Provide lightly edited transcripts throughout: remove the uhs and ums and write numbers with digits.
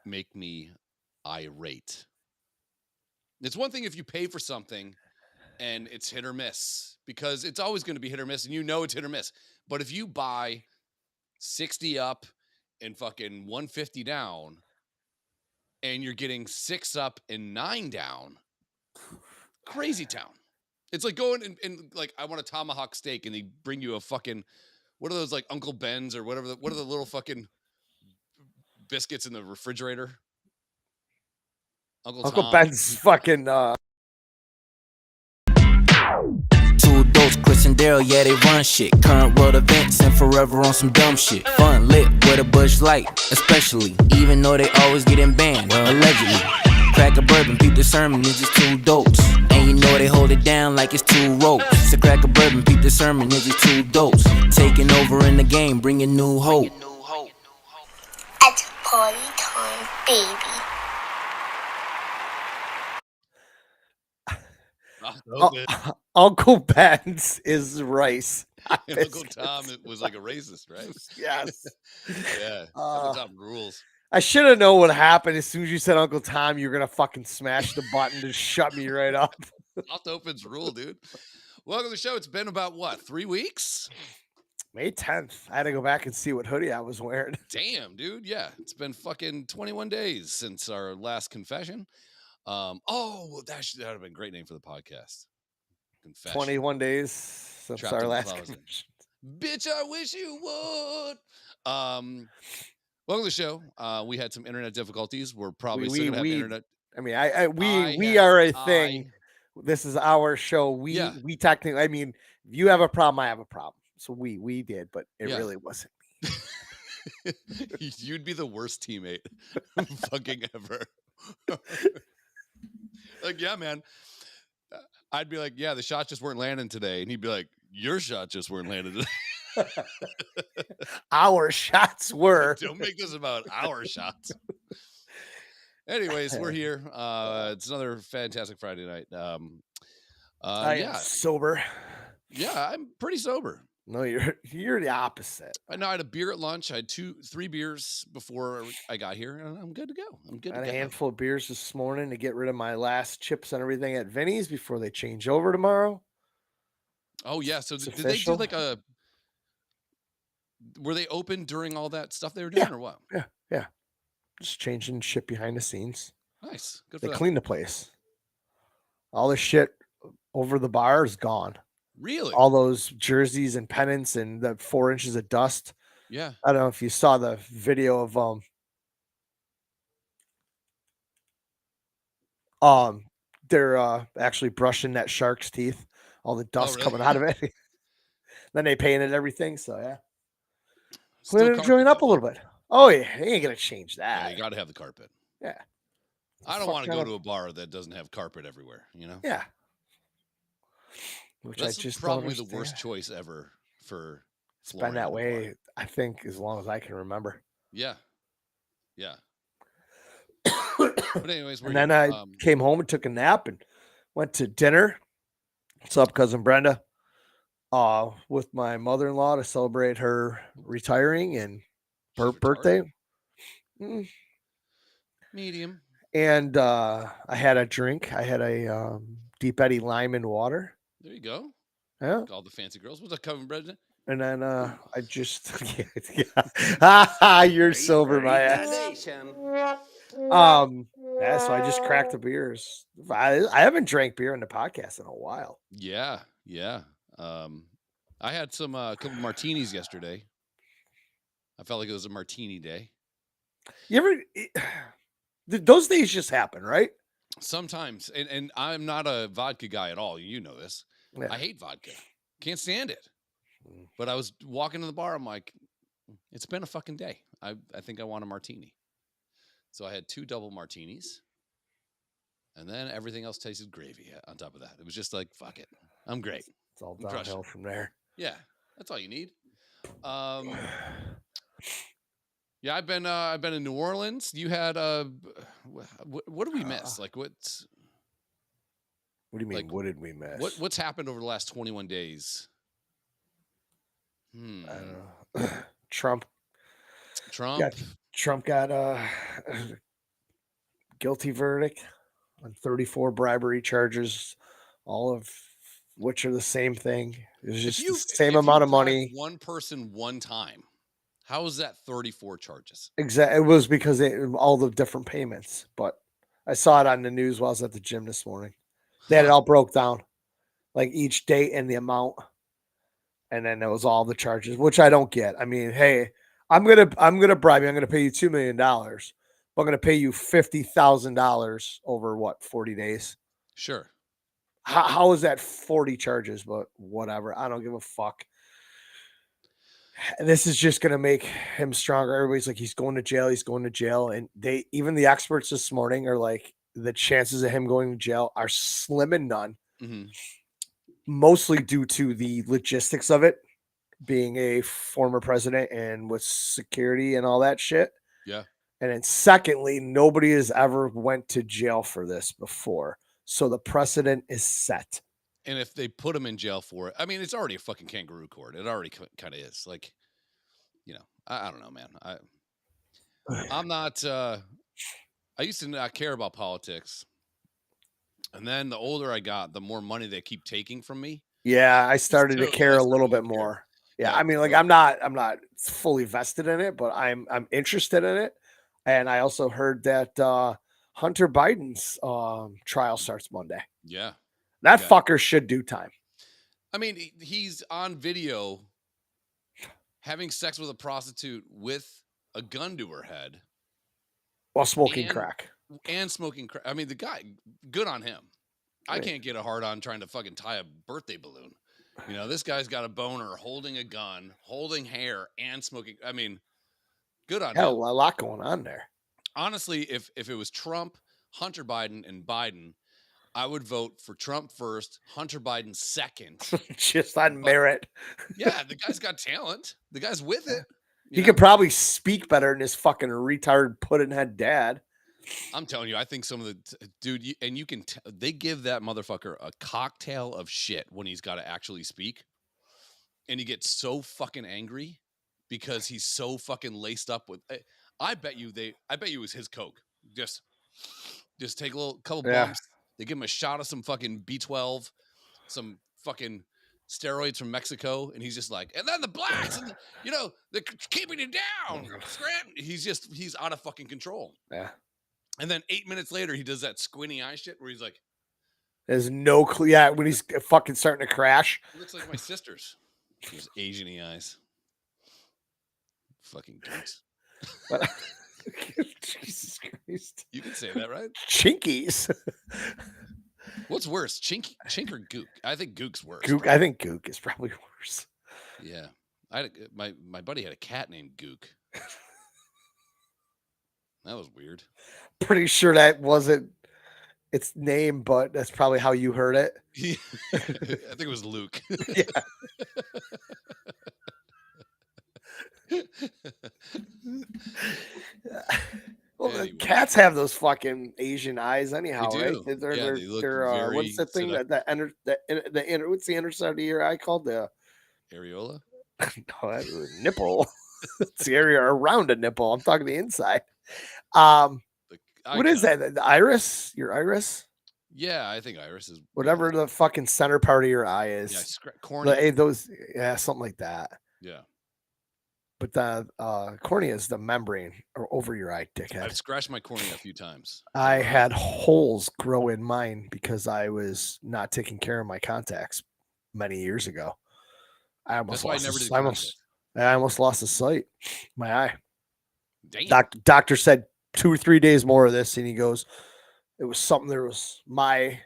make me irate. It's one thing if you pay for something and it's hit or miss, because it's always going to be hit or miss and it's hit or miss. But if you buy 60 up and fucking 150 down and you're getting 6 up and 9 down, crazy town. It's like going and like, I want a tomahawk steak and they bring you a fucking, what are those, like Uncle Ben's or whatever, what are the little fucking biscuits in the refrigerator? Uncle Uncle Tom. Ben's fucking Two dolts, Chris and Daryl, yeah, they run shit. Current world events and forever on some dumb shit. Fun lit with a Bush Light, especially. Even though they always getting banned, allegedly. Crack a bourbon, peep the sermon, it's just two dolts. And you know they hold it down like it's two ropes. So crack a bourbon, peep the sermon, it's just two dolts. Taking over in the game, bringing new hope. It's party time, baby. Uncle Ben's is rice. And Uncle Tom was like a racist, right? Yes. Yeah. Uncle Tom rules. I should have known what happened as soon as you said Uncle Tom. You're gonna fucking smash the button to shut me right up. Soft opens rule, dude. Welcome to the show. It's been about what, 3 weeks? May 10th. I had to go back and see what hoodie I was wearing. Damn, dude. Yeah, it's been fucking 21 days since our last confession. That would have been a great name for the podcast. Confession. 21 days since Trapped our in the last closet. confession. Bitch, I wish you would. Welcome to the show. We had some internet difficulties. We're probably still gonna have internet. I mean, we are a thing. This is our show. We technically, I mean, if you have a problem, I have a problem. So we did, but it really wasn't me. You'd be the worst teammate fucking ever. Like, yeah, man. I'd be like, yeah, the shots just weren't landing today. And he'd be like, your shots just weren't landing today. Our shots were. Don't make this about our shots. Anyways, we're here. It's another fantastic Friday night. I am sober. Yeah, I'm pretty sober. No, you're the opposite. I know I had a beer at lunch. I had 3 beers before I got here, and I'm good to go. I had a handful of beers this morning to get rid of my last chips and everything at Vinny's before they change over tomorrow. Oh yeah, so did they do like a? Were they open during all that stuff they were doing, or what? Yeah. Just changing shit behind the scenes. Nice, good. They cleaned the place. All the shit over the bar is gone. Really? All those jerseys and pennants and the 4 inches of dust. Yeah. I don't know if you saw the video of they're actually brushing that shark's teeth, all the dust coming out of it. Then they painted everything, so yeah. Clean it join up a little bit. Oh yeah, you ain't gonna change that. Yeah, you gotta have the carpet. Yeah. I don't want to go to a bar that doesn't have carpet everywhere, you know? Yeah. Which That's I just probably the worst choice ever for flooring. It's been that way, I think, as long as I can remember. Yeah. Yeah. But anyways, and then I came home and took a nap and went to dinner. What's up, cousin Brenda? With my mother-in-law to celebrate her retiring and her birthday. Medium. And I had a drink. I had a Deep Eddy lime and water. There you go. Yeah. All the fancy girls. What's up, cousin Brenda? And then I just you're sober, my ass. Yeah, so I just cracked the beers. I haven't drank beer in the podcast in a while. Yeah. I had some couple martinis yesterday. I felt like it was a martini day. You ever those days just happen, right? Sometimes. And I'm not a vodka guy at all. You know this. Yeah. I hate vodka. Can't stand it. But I was walking to the bar. I'm like, it's been a fucking day. I think I want a martini. So I had 2 double martinis. And then everything else tasted gravy on top of that. It was just like, fuck it. I'm great. It's all downhill from there. Yeah. That's all you need. Yeah, I've been in New Orleans. You had what did we miss? Like what do you mean? Like, what did we miss? What's happened over the last 21 days? I don't know. Trump got guilty verdict on 34 bribery charges, all of which are the same thing. It was just the same if you amount of bribe money. one person one time, how is that 34 charges? Exactly. It was because all the different payments, but I saw it on the news while I was at the gym this morning. They had it all broke down, like each date and the amount, and then it was all the charges, which I don't get. I mean, hey, I'm gonna bribe you. I'm gonna pay you $2 million. I'm gonna pay you $50,000 over what 40 days. Sure. How is that 40 charges? But whatever. I don't give a fuck. This is just going to make him stronger. Everybody's like, he's going to jail. He's going to jail. And even the experts this morning are like, the chances of him going to jail are slim and none, mostly due to the logistics of it, being a former president and with security and all that shit. Yeah. And then secondly, nobody has ever went to jail for this before. So the precedent is set. And if they put him in jail for it, I mean, it's already a fucking kangaroo court. It already kind of is. Like, you know, I don't know, man. I'm not. I used to not care about politics, and then the older I got, the more money they keep taking from me. Yeah, I started to care a little bit more. Yeah, I mean, like I'm not fully vested in it, but I'm interested in it. And I also heard that Hunter Biden's trial starts Monday. Yeah. That fucker should do time. I mean, he's on video having sex with a prostitute with a gun to her head while smoking crack. And smoking crack. I mean, the guy, good on him. I can't get a hard on trying to fucking tie a birthday balloon. You know, this guy's got a boner, holding a gun, holding hair, and smoking. I mean, good on him. A lot going on there. Honestly, if it was Trump, Hunter Biden, and Biden, I would vote for Trump first, Hunter Biden second. Just on merit. Yeah, the guy's got talent. The guy's with it. He could probably speak better than his fucking retarded puddin' dad. I'm telling you, I think some of the dude, and you can they give that motherfucker a cocktail of shit when he's got to actually speak, and he gets so fucking angry because he's so fucking laced up with. I bet you it was his coke. Just take a couple bumps. They give him a shot of some fucking B12, some fucking steroids from Mexico, and he's just like, and then the blacks, and they're keeping you down. He's out of fucking control. Yeah. And then 8 minutes later, he does that squinty eye shit where he's like, there's no clue. Yeah, when he's fucking starting to crash. He looks like my sister's. Those Asian-y eyes. Fucking gooks. Jesus Christ. You can say that, right? Chinkies. What's worse, chink or gook? I think gook's worse. Gook. I think gook is probably worse. Yeah. My buddy had a cat named Gook. That was weird. Pretty sure that wasn't its name, but that's probably how you heard it. I think it was Luke. Well, anyway. Cats have those fucking Asian eyes, anyhow, right? They're what's the thing what's the inner side of your eye called? The areola? No, that's a nipple. It's the area around a nipple. I'm talking the inside. What is that? The iris? Your iris? Yeah, I think iris is whatever the fucking center part of your eye is. Yeah, cornea. Something like that. Yeah. But the cornea is the membrane or over your eye, dickhead. I've scratched my cornea a few times. I had holes grow in mine because I was not taking care of my contacts many years ago. I almost lost the sight. My eye. Damn. Doctor said 2 or 3 days more of this, and he goes, it was something. There was my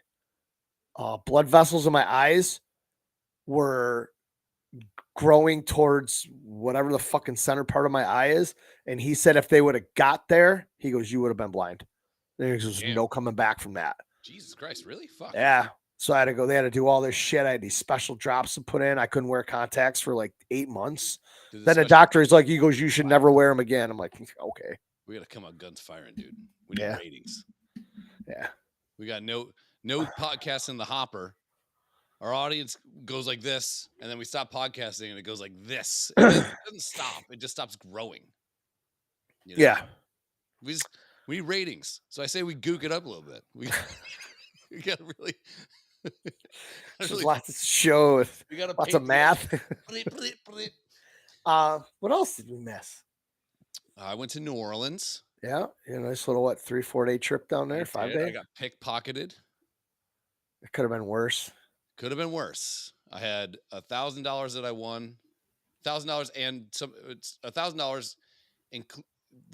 blood vessels in my eyes were growing towards whatever the fucking center part of my eye is, and he said if they would have got there, he goes, you would have been blind. There's no coming back from that. Jesus Christ, really? Fuck. Yeah. So I had to go. They had to do all this shit. I had these special drops to put in. I couldn't wear contacts for like 8 months. Then the doctor is like, he goes, you should never wear them again. I'm like, okay. We got to come out guns firing, dude. We need ratings. Yeah. We got no podcasts in the hopper. Our audience goes like this, and then we stop podcasting, and it goes like this. It doesn't stop. It just stops growing. Yeah. We need ratings. So I say we gook it up a little bit. We got to really, There's lots of show with we got to lots paint of math. the. What else did we miss? I went to New Orleans. Yeah, nice little 3-4 day trip down there, 5 I day. got pickpocketed. It could have been worse. Could have been worse. I had $1,000 that I won, $1,000 and it's $1,000 in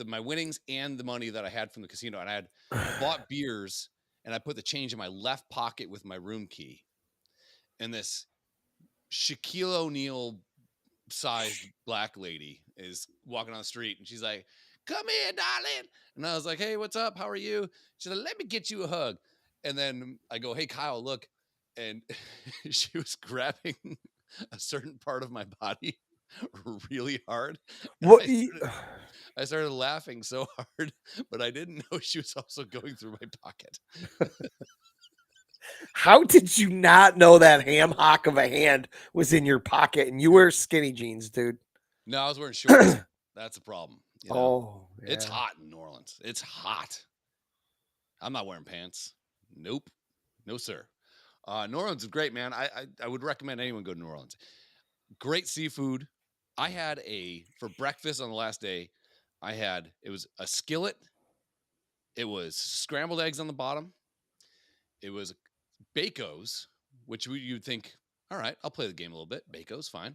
my winnings and the money that I had from the casino. And I had bought beers and I put the change in my left pocket with my room key. And this Shaquille O'Neal sized black lady is walking on the street and she's like, "Come here, darling." And I was like, "Hey, what's up? How are you?" She's like, "Let me get you a hug." And then I go, "Hey, Kyle, look." And she was grabbing a certain part of my body really hard. What? I started laughing so hard, but I didn't know she was also going through my pocket. How did you not know that ham hock of a hand was in your pocket and you wear skinny jeans, dude? No, I was wearing shorts. That's a problem. You know? Oh, yeah. It's hot in New Orleans. It's hot. I'm not wearing pants. Nope. No, sir. New Orleans is great, man. I would recommend anyone go to New Orleans. Great seafood. I had for breakfast on the last day, it was a skillet. It was scrambled eggs on the bottom. It was Bacos, which you'd think, all right, I'll play the game a little bit. Bacos, fine.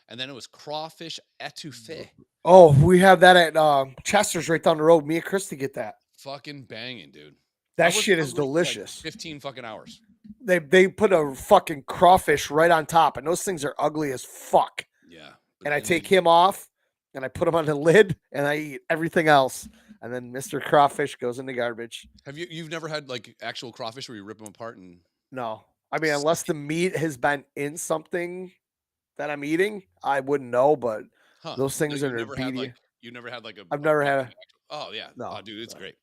And then it was crawfish etouffee. Oh, we have that at Chester's right down the road. Me and Christy get that. Fucking banging, dude. That shit is delicious. Like 15 fucking hours. They put a fucking crawfish right on top, and those things are ugly as fuck. Yeah. And I take him off, and I put him on the lid, and I eat everything else. And then Mr. Crawfish goes in the garbage. You've never had like actual crawfish where you rip them apart and? No. I mean, unless the meat has been in something that I'm eating, I wouldn't know, but those things are beady. You never had like a. I've never had a. Oh, yeah. No. Oh, dude, it's great.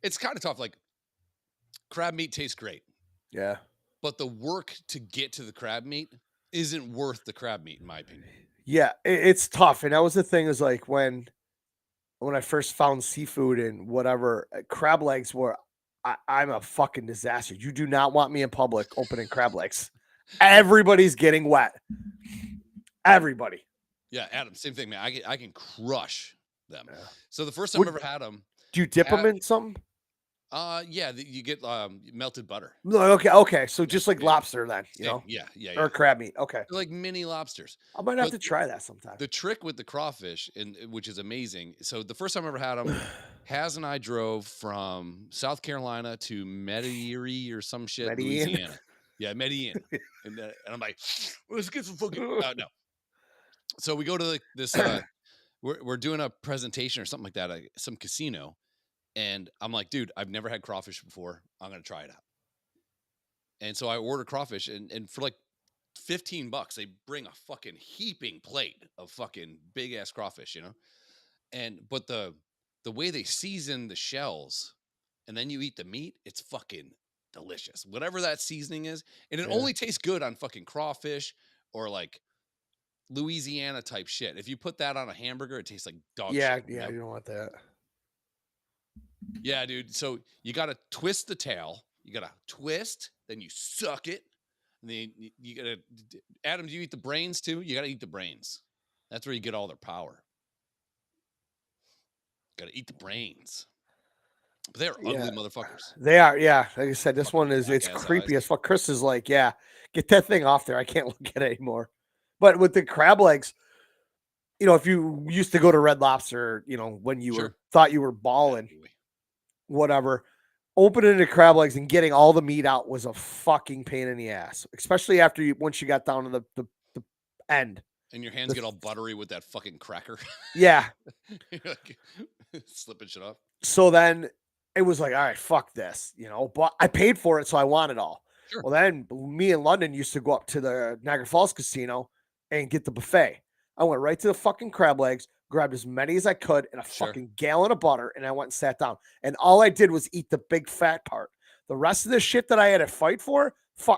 It's kind of tough. Like, crab meat tastes great. Yeah. But the work to get to the crab meat isn't worth the crab meat, in my opinion. Yeah, it's tough. And that was the thing, is like when I first found seafood and whatever, crab legs were, I'm a fucking disaster. You do not want me in public opening crab legs. Everybody's getting wet. Everybody. Yeah, Adam, same thing, man. I can crush them. Yeah. So the first time I ever had them. Do you dip them in something? Yeah, you get melted butter. Okay. So just like lobster then, you know? Yeah. Or crab meat. Okay. They're like mini lobsters. I might have to try that sometime. The trick with the crawfish, which is amazing. So the first time I ever had them, Haz and I drove from South Carolina to Medellin or some shit, Louisiana. Yeah, Medellin. and I'm like, let's get some fucking no. So we go to this. We're doing a presentation or something like that, some casino. And I'm like, dude, I've never had crawfish before. I'm going to try it out. And so I order crawfish and for like $15, they bring a fucking heaping plate of fucking big ass crawfish, you know? But the way they season the shells and then you eat the meat, it's fucking delicious. Whatever that seasoning is. And it only tastes good on fucking crawfish or like Louisiana type shit. If you put that on a hamburger, it tastes like dog shit. Yeah, you know? you don't want that. Yeah, dude. So you got to twist the tail. You got to twist, then you suck it. And then you got to, Adam, do you eat the brains too? You got to eat the brains. That's where you get all their power. Got to eat the brains. But they're ugly motherfuckers. They are, yeah. Like I said, this one is, it's creepy as fuck. Chris is like, yeah, get that thing off there. I can't look at it anymore. But with the crab legs, you know, if you used to go to Red Lobster, you know, when you thought you were balling, whatever, opening the crab legs and getting all the meat out was a fucking pain in the ass, especially once you got down to the end. And your hands get all buttery with that fucking cracker. Yeah. Like, slipping shit off. So then it was like, all right, fuck this, you know, but I paid for it, so I want it all. Sure. Well, then me and London used to go up to the Niagara Falls Casino and get the buffet. I went right to the fucking crab legs, grabbed as many as I could and a fucking gallon of butter, and I went and sat down. And all I did was eat the big fat part. The rest of the shit that I had to fight for,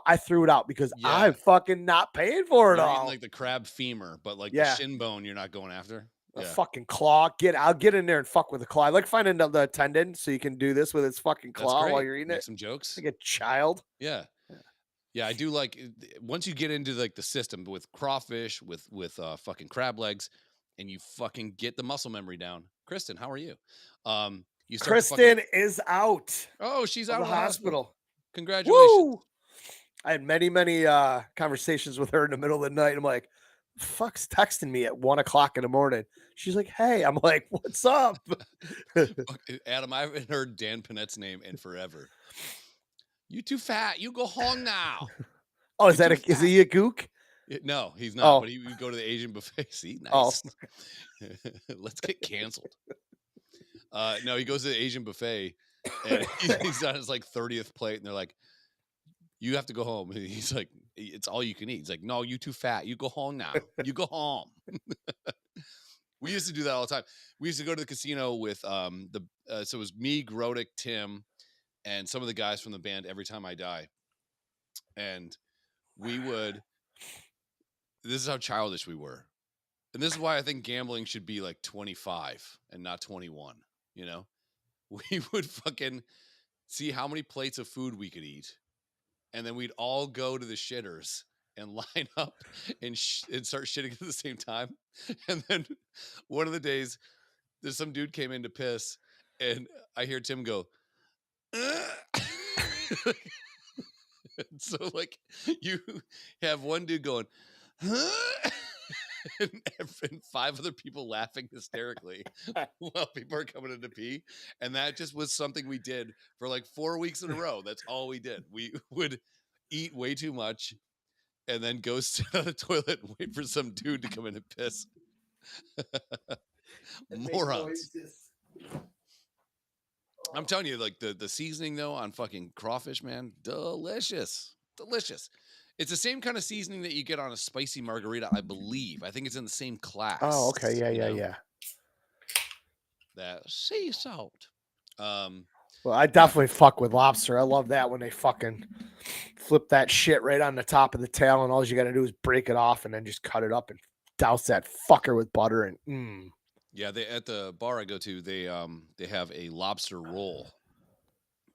I threw it out because I'm fucking not paying for it all. Eating like the crab femur, but like the shin bone, you're not going after. a Yeah. fucking claw. I'll get in there and fuck with the claw. I like finding the tendon so you can do this with its fucking That's claw while great. you're eating Make it. some jokes. Like a child. Yeah. Yeah, I do like once you get into like the system with crawfish, with fucking crab legs, and you fucking get the muscle memory down. Kristen, how are you? You start to fucking Kristen is out she's of out the of the hospital. hospital. Congratulations. Woo! I had many, many conversations with her in the middle of the night. I'm like, fuck's texting me at 1:00 in the morning. She's like, hey, I'm like, what's up? Adam, I haven't heard Dan Panette's name in forever. You too fat. You go home now. Oh, You too is fat. he a gook? No, he's not. Oh. But he would go to the Asian buffet. See, Oh. nice. Let's get canceled. No, he goes to the Asian buffet, and he's on his like 30th plate, and they're like, "You have to go home." And he's like, "It's all you can eat." He's like, "No, you too fat. You go home now. You go home." We used to do that all the time. We used to go to the casino with so it was me, Grodick, Tim, and some of the guys from the band Every Time I Die, and we would. This is how childish we were. And this is why I think gambling should be like 25 and not 21. You know, we would fucking see how many plates of food we could eat. And then we'd all go to the shitters and line up and start shitting at the same time. And then one of the days, there's some dude came in to piss, and I hear Tim go, so like you have one dude going, and 5 other people laughing hysterically while people are coming in to pee. And that just was something we did for like 4 weeks in a row. That's all we did. We would eat way too much and then go sit on the toilet and wait for some dude to come in and piss. Morons. I'm telling you, like the seasoning though on fucking crawfish, man, delicious. It's the same kind of seasoning that you get on a spicy margarita, I believe. I think it's in the same class. Oh, okay. Yeah. That sea salt. Well, I definitely fuck with lobster. I love that when they fucking flip that shit right on the top of the tail, and all you got to do is break it off and then just cut it up and douse that fucker with butter and Yeah, they at the bar I go to, they have a lobster roll,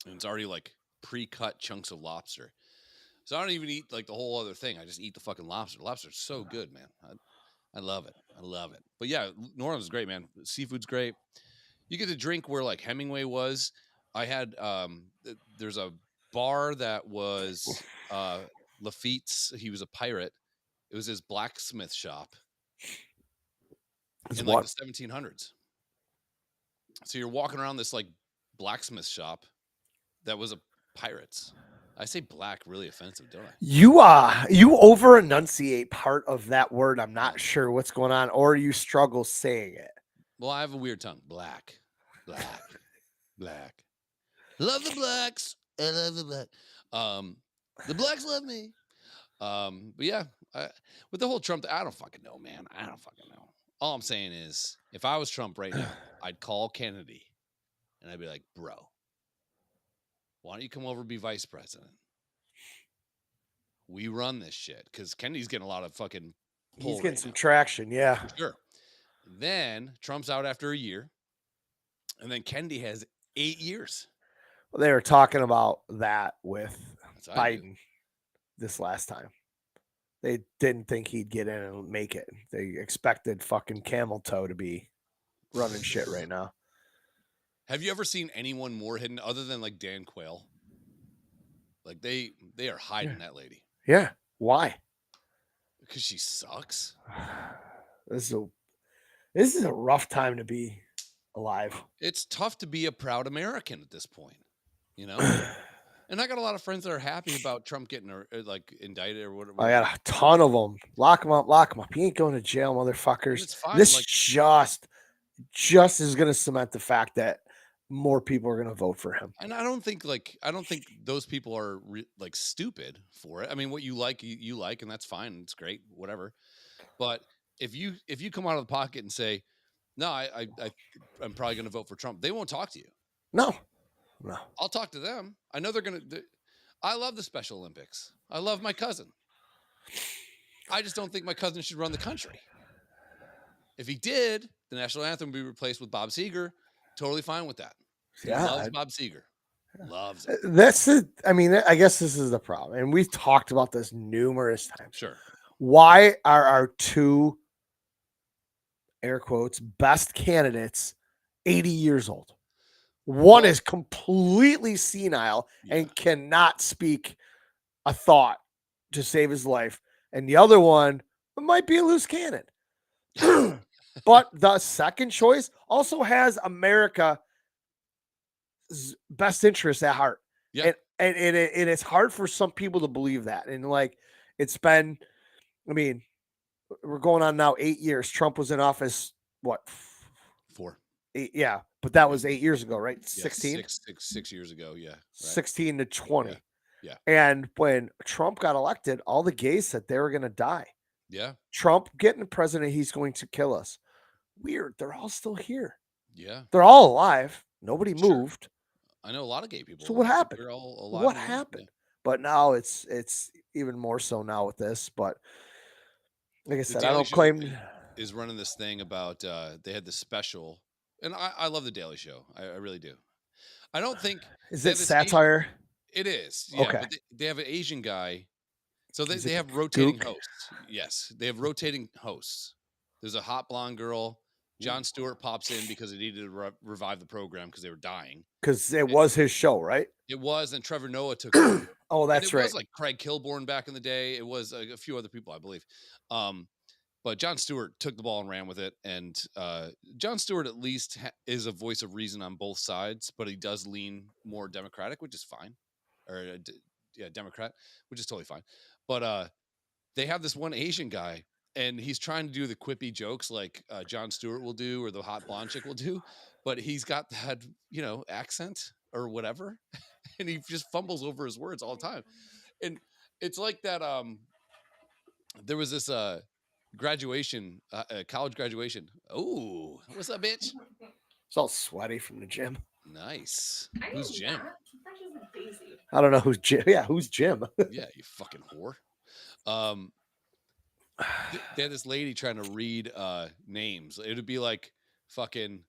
and it's already like pre-cut chunks of lobster. So I don't even eat like the whole other thing. I just eat the fucking lobster. Lobster's so good, man. I love it. But yeah, New Orleans is great, man. Seafood's great. You get to drink where like Hemingway was. I had there's a bar that was Lafitte's. He was a pirate. It was his blacksmith shop in like the 1700s. So you're walking around this like blacksmith shop that was a pirate's. I say black really offensive, don't I? You over enunciate part of that word. I'm not sure what's going on, or you struggle saying it. Well, I have a weird tongue. Black. Love the blacks. I love the black. The blacks love me. But yeah, with the whole Trump, I don't fucking know, man. I don't fucking know. All I'm saying is, if I was Trump right now, I'd call Kennedy, and I'd be like, bro, why don't you come over and be vice president? We run this shit, because Kennedy's getting a lot of fucking pull. He's getting some traction, yeah. For sure. Then Trump's out after a year, and then Kennedy has 8 years. Well, they were talking about that with Biden this last time. They didn't think he'd get in and make it. They expected fucking camel toe to be running shit right now. Have you ever seen anyone more hidden other than like Dan Quayle? Like they are hiding that lady. Yeah. Why? Because she sucks. This is a rough time to be alive. It's tough to be a proud American at this point, you know? And I got a lot of friends that are happy about Trump getting like indicted or whatever. I got a ton of them. Lock him up. He ain't going to jail, motherfuckers. It's fine. This just is going to cement the fact that more people are going to vote for him. And I don't think those people are like stupid for it. I mean, what you like, you like, and that's fine. It's great, whatever. But if you come out of the pocket and say, no, I'm probably going to vote for Trump, they won't talk to you. No. I'll talk to them. I know they're going to. I love the Special Olympics. I love my cousin. I just don't think my cousin should run the country. If he did, the national anthem be replaced with Bob Seger, totally fine with that. He Yeah, loves Bob Seger. Loves it. that's it. I mean, I guess this is the problem, and we've talked about this numerous times. Sure. Why are our two, air quotes, best candidates 80 years old? One is completely senile and cannot speak a thought to save his life, and the other one might be a loose cannon. But the second choice also has America's best interest at heart. Yeah. And it's hard for some people to believe that. And like, it's been, I mean, we're going on now 8 years. Trump was in office, what? 4. 8, yeah. But that was 8 years ago, right? 16? Yeah, 6 years ago. Yeah. Right. 16 to 20. Yeah. And when Trump got elected, all the gays said they were going to die. Yeah. Trump getting president, he's going to kill us. Weird. They're all still here. Yeah. They're all alive. Nobody moved. I know a lot of gay people. So what happened? They're all alive. What happened? Yeah. But now it's even more so now with this. But like I said, I don't claim is running this thing about they had this special, and I love the Daily Show. I really do. I don't think is it satire? It is. Yeah, okay. But they have an Asian guy. So they have rotating hosts. Yes, they have rotating hosts. There's a hot blonde girl. Jon Stewart pops in because they needed to revive the program because they were dying. Because it was his show, right? It was, and Trevor Noah took over. Oh, that's right. It was like Craig Kilborn back in the day. It was a few other people, I believe. But Jon Stewart took the ball and ran with it. And Jon Stewart at least is a voice of reason on both sides, but he does lean more Democratic, which is fine. Or Democrat, which is totally fine. But they have this one Asian guy, and he's trying to do the quippy jokes like Jon Stewart will do or the hot blonde chick will do, but he's got that, accent or whatever, and he just fumbles over his words all the time. And it's like that. There was this graduation, college graduation. Oh, what's up, bitch? It's all sweaty from the gym. Nice. Who's Jim? I don't know who's Jim. Yeah, who's Jim? Yeah, you fucking whore. They had this lady trying to read names. It would be like fucking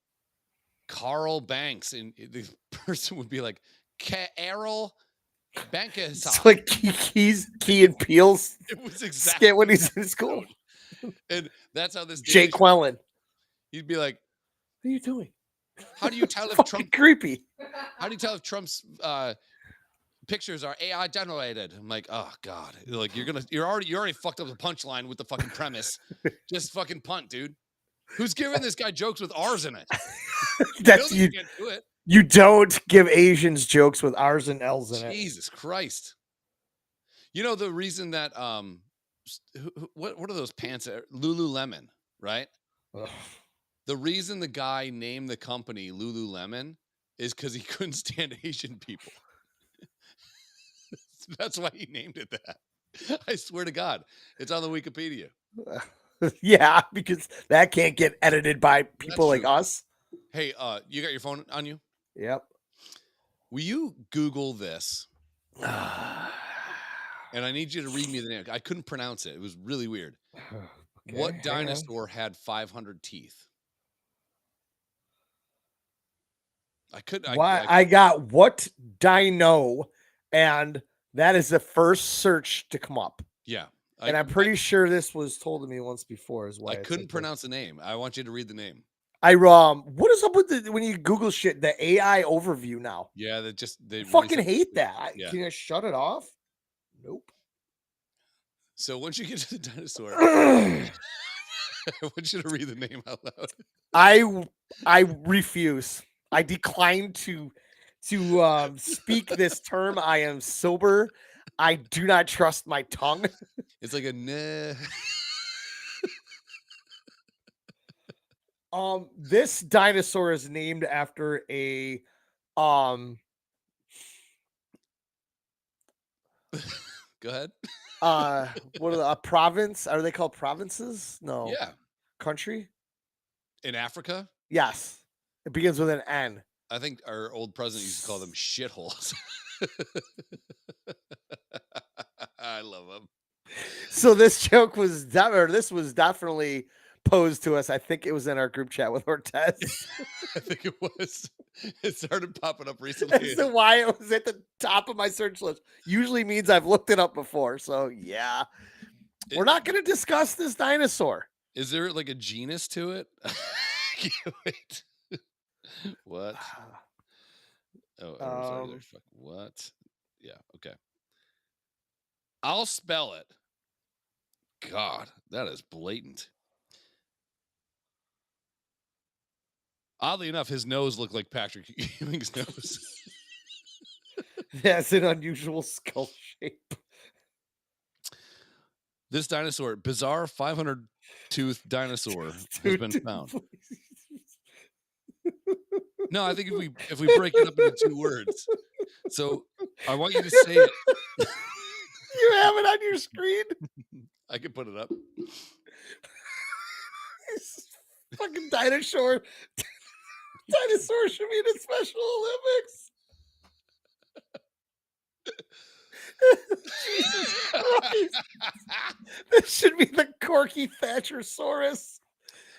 Carl Banks, and the person would be like Errol Banks. It's like Key and Peele's. It was exactly skit when he's in school. And that's how this Jake Quellen. He'd be like, "What are you doing? How do you tell if Trump creepy? How do you tell if Trump's pictures are AI generated?" I'm like, oh god, like you already fucked up the punchline with the fucking premise. Just fucking punt, dude. Who's giving this guy jokes with R's in it? That's you. Can't do it. You don't give Asians jokes with R's and L's in it. Jesus Christ. You know the reason that what are those pants? Lululemon, right? Ugh. The reason the guy named the company Lululemon is because he couldn't stand Asian people. That's why he named it that. I swear to God, it's on the Wikipedia. Yeah, because that can't get edited by people like us. Hey, you got your phone on you? Yep. Will you Google this? And I need you to read me the name. I couldn't pronounce it. It was really weird. Okay, what dinosaur had 500 teeth? I got what dino, and that is the first search to come up. Yeah. And I'm pretty sure this was told to me once before as well. I couldn't pronounce the name. I want you to read the name. What is up with when you Google shit, the AI overview now? Yeah, they fucking hate that. Yeah. Can you shut it off? Nope. So once you get to the dinosaur, I want you to read the name out loud. I refuse. I decline to speak this term. I am sober. I do not trust my tongue. It's like a nah. This dinosaur is named after a Go ahead. What are a province? Are they called provinces? No. Yeah. Country? In Africa? Yes. It begins with an N. I think our old president used to call them shitholes. I love them. So this joke was this was definitely posed to us. I think it was in our group chat with Ortez. I think it was. It started popping up recently. As to why it was at the top of my search list. Usually means I've looked it up before. So yeah, we're not going to discuss this dinosaur. Is there like a genus to it? Wait. What? Oh, sorry. There's what? Yeah. Okay. I'll spell it. God, that is blatant. Oddly enough, his nose looked like Patrick Ewing's nose. Yeah, it's an unusual skull shape. This dinosaur, bizarre 500-tooth dinosaur, has been found. No, I think if we break it up into 2 words. So I want you to say it. You have it on your screen? I can put it up. Fucking dinosaur. Dinosaur should be in the Special Olympics. Jesus Christ. This should be the Corky Thatchersaurus.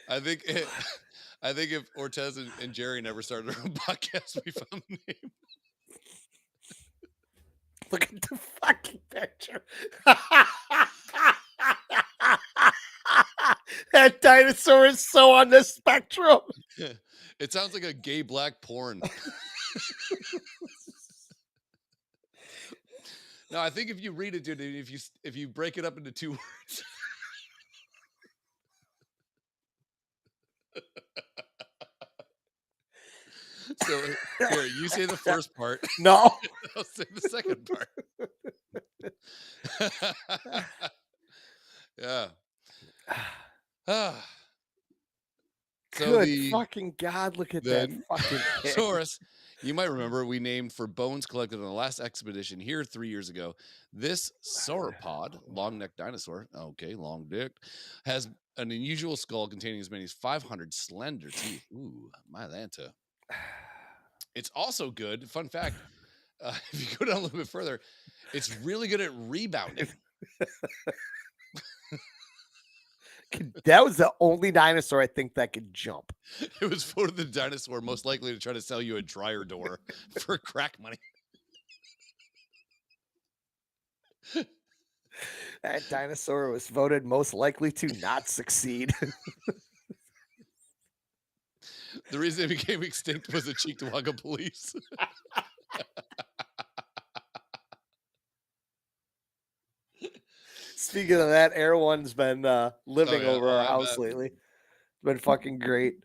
I think if Ortez and Jerry never started their own podcast, we found the name. Look at the fucking picture. That dinosaur is so on the spectrum. It sounds like a gay black porn. No, I think if you read it, dude, if you break it up into 2 words. So here, you say the first part. No. I'll say the second part. Yeah. So Good fucking God, look at that fucking Saurus, you might remember we named for bones collected on the last expedition here 3 years ago. This sauropod, long-necked dinosaur, okay, long dick, has an unusual skull containing as many as 500 slender teeth. Ooh, my Lanta. It's also good, fun fact, if you go down a little bit further, it's really good at rebounding. That was the only dinosaur I think that could jump. It was voted the dinosaur most likely to try to sell you a dryer door for crack money. That dinosaur was voted most likely to not succeed. The reason it became extinct was the Cheektowaga police. Speaking of that, Air One's been living over our house lately. It's been fucking great.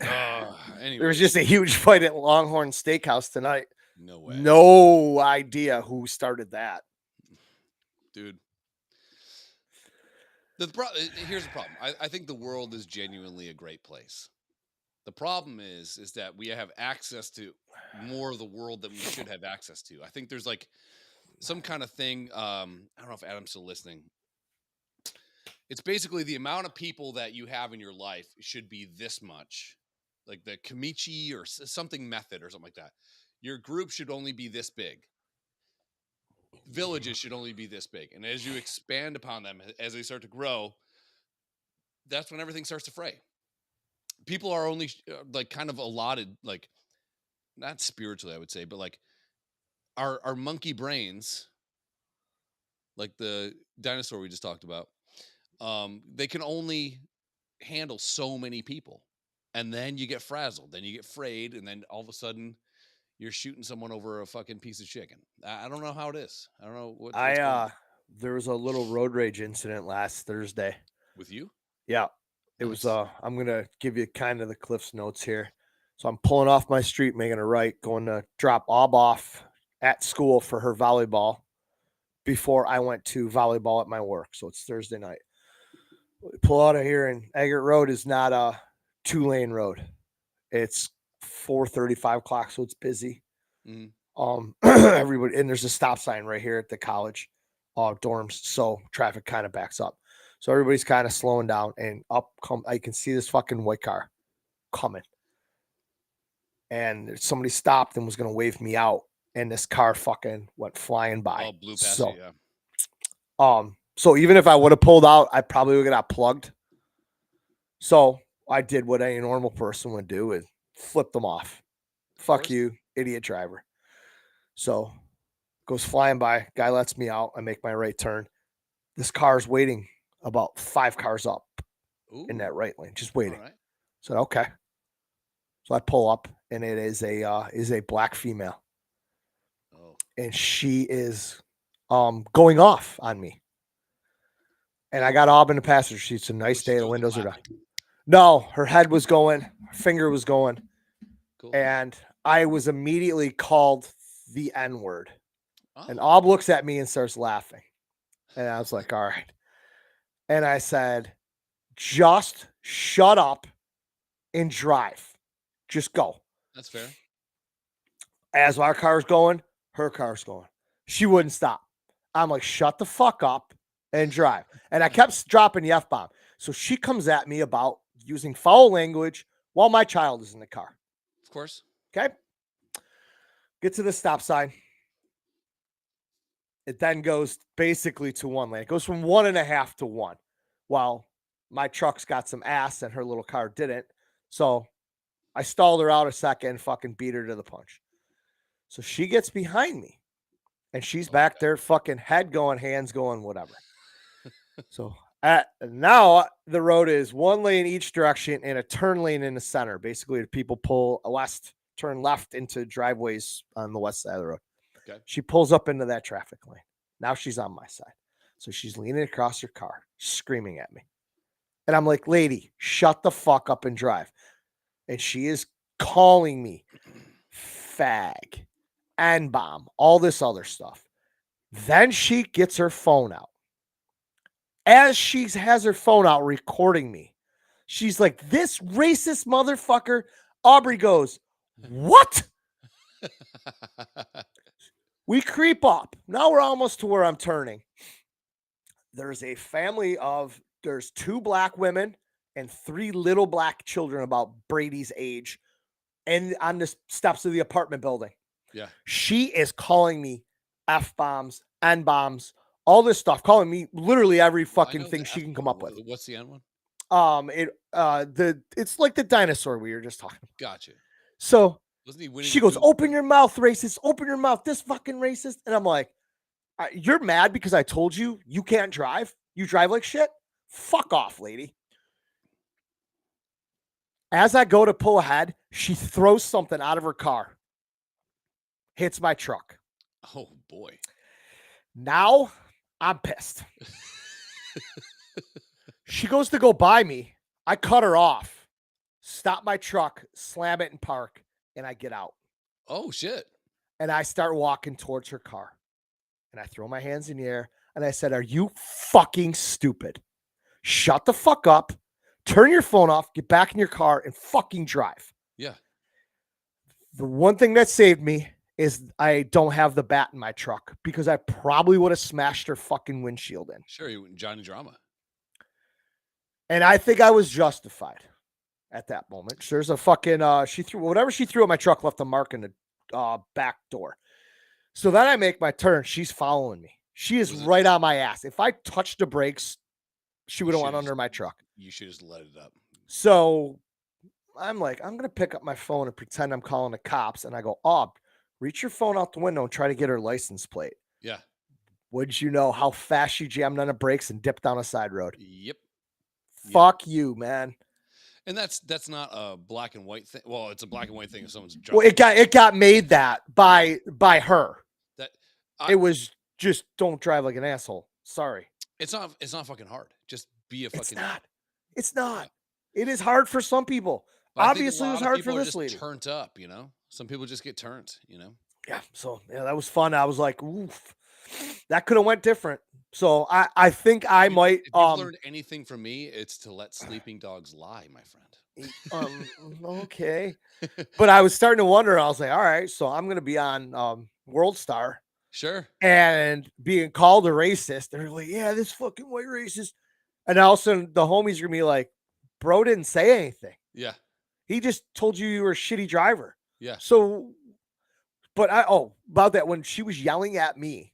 Anyway. There was just a huge fight at Longhorn Steakhouse tonight. No way. No idea who started that. Dude. Here's the problem. I think the world is genuinely a great place. The problem is that we have access to more of the world than we should have access to. I think there's like some kind of thing. I don't know if Adam's still listening. It's basically the amount of people that you have in your life should be this much, like the Kamichi or something method or something like that. Your group should only be this big. Villages should only be this big. And as you expand upon them, as they start to grow, that's when everything starts to fray. People are only like kind of allotted, like not spiritually, I would say, but like our monkey brains, like the dinosaur we just talked about, they can only handle so many people. And then you get frazzled, then you get frayed, and then all of a sudden you're shooting someone over a fucking piece of chicken. I don't know how it is. I don't know what. There was a little road rage incident last Thursday. With you? Yeah. It was I'm gonna give you kind of the Cliff's notes here. So I'm pulling off my street, making a right, going to drop Ob off at school for her volleyball before I went to volleyball at my work. So it's Thursday night. Pull out of here, and Eggert Road is not a 2-lane road. It's 4:35 clock, so it's busy. Everybody, and there's a stop sign right here at the college dorms, so traffic kind of backs up. So everybody's kind of slowing down, and I can see this fucking white car coming. And somebody stopped and was going to wave me out, and this car fucking went flying by. Oh, blew past you, yeah. So even if I would have pulled out, I probably would have got plugged. So I did what any normal person would do is flip them off. Fuck you, idiot driver. So goes flying by. Guy lets me out. I make my right turn. This car's waiting about 5 cars up in that right lane, just waiting. All right. So okay. So I pull up, and it is a black female, and she is going off on me. And I got Ob in the passenger seat. It's a nice day. The windows are down. No, her head was going, her finger was going, and I was immediately called the N-word. And Ob looks at me and starts laughing. And I was like, all right. And I said, just shut up and drive. Just go. That's fair. As our car's going, her car's going. She wouldn't stop. I'm like, shut the fuck up and drive. And I kept dropping the F-bomb. So she comes at me about using foul language while my child is in the car. Of course. Okay. Get to the stop sign. It then goes basically to 1 lane. It goes from 1.5 to 1. While my truck's got some ass and her little car didn't. So I stalled her out a second and fucking beat her to the punch. So she gets behind me. And she's back there fucking head going, hands going, whatever. So now the road is 1 lane each direction and a turn lane in the center. Basically, people pull turn left into driveways on the west side of the road. Okay. She pulls up into that traffic lane. Now she's on my side. So she's leaning across her car, screaming at me. And I'm like, lady, shut the fuck up and drive. And she is calling me fag, N-bomb, all this other stuff. Then she gets her phone out. As she has her phone out recording me, she's like, this racist motherfucker. Aubrey goes, what? We creep up. Now we're almost to where I'm turning. There's a family there's 2 black women and 3 little black children about Brady's age and on the steps of the apartment building. Yeah. She is calling me F-bombs, N-bombs, all this stuff, calling me literally every fucking thing she can come up with. What's the N one? It's like the dinosaur we were just talking about. Gotcha. So Wasn't he winning she goes, open your mouth, racist. Open your mouth, this fucking racist. And I'm like, you're mad because I told you you can't drive? You drive like shit? Fuck off, lady. As I go to pull ahead, she throws something out of her car. Hits my truck. Oh, boy. Now I'm pissed. She goes to go by me. I cut her off, stop my truck, slam it in park, and I get out. Oh, shit. And I start walking towards her car. And I throw my hands in the air. And I said, are you fucking stupid? Shut the fuck up. Turn your phone off. Get back in your car and fucking drive. Yeah. The one thing that saved me is I don't have the bat in my truck because I probably would have smashed her fucking windshield in. Sure, you Johnny Drama. And I think I was justified at that moment. There's a fucking she threw at my truck, left a mark in the back door. So then I make my turn. She's following me. She is right on my ass. If I touched the brakes, she would have went under my truck. You should just let it up. So I'm like, I'm going to pick up my phone and pretend I'm calling the cops. And I go, reach your phone out the window and try to get her license plate. Yeah. Would you know how fast she jammed on the brakes and dipped down a side road? Yep. Fuck you, man. And that's not a black and white thing. Well, it's a black and white thing if someone's drunk. Well, it got made that by her. It was just don't drive like an asshole. Sorry. It's not fucking hard. Just be a fucking. It's not. It is hard for some people. Obviously, it was hard for this lady. Turned up, Some people just get turned, Yeah. So that was fun. I was like, oof, that could have went different. So I think I might. If you've learned anything from me, it's to let sleeping dogs lie, my friend. Okay. But I was starting to wonder. I was like, all right, so I'm gonna be on World Star. Sure. And being called a racist. They're like, yeah, this fucking white racist. And all of a sudden the homies are gonna be like, bro didn't say anything. Yeah. He just told you were a shitty driver. Yeah. So, but about that, when she was yelling at me,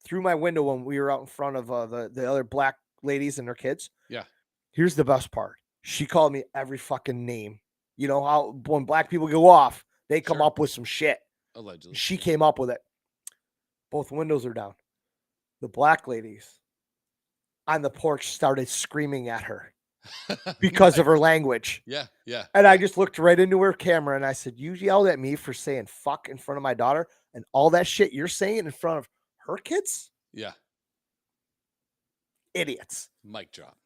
through my window when we were out in front of the other black ladies and their kids. Yeah. Here's the best part. She called me every fucking name. You know how when black people go off, they come up with some shit. Allegedly. She came up with it. Both windows are down. The black ladies on the porch started screaming at her because of her language. Yeah. And I just looked right into her camera and I said, "You yelled at me for saying fuck in front of my daughter and all that shit you're saying in front of her kids? Yeah. Idiots." Mic drop.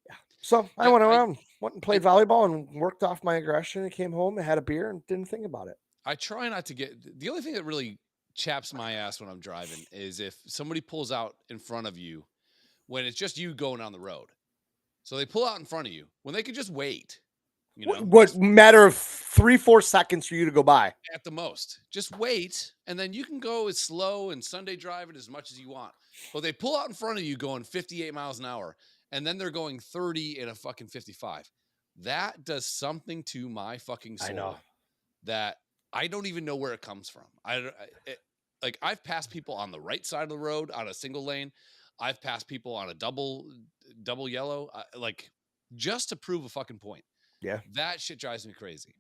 Yeah. So I went around, went and played volleyball and worked off my aggression and came home and had a beer and didn't think about it. I try not to get, the only thing that really chaps my ass when I'm driving is if somebody pulls out in front of you when it's just you going on the road. So they pull out in front of you when they could just wait. You know, what matter of 3-4 seconds for you to go by at the most. Just wait, and then you can go as slow and Sunday drive it as much as you want. But they pull out in front of you going 58 miles an hour, and then they're going 30 in a fucking 55. That does something to my fucking soul. I know. That I don't even know where it comes from. Like I've passed people on the right side of the road on a single lane. I've passed people on a double yellow, like just to prove a fucking point. Yeah. That shit drives me crazy.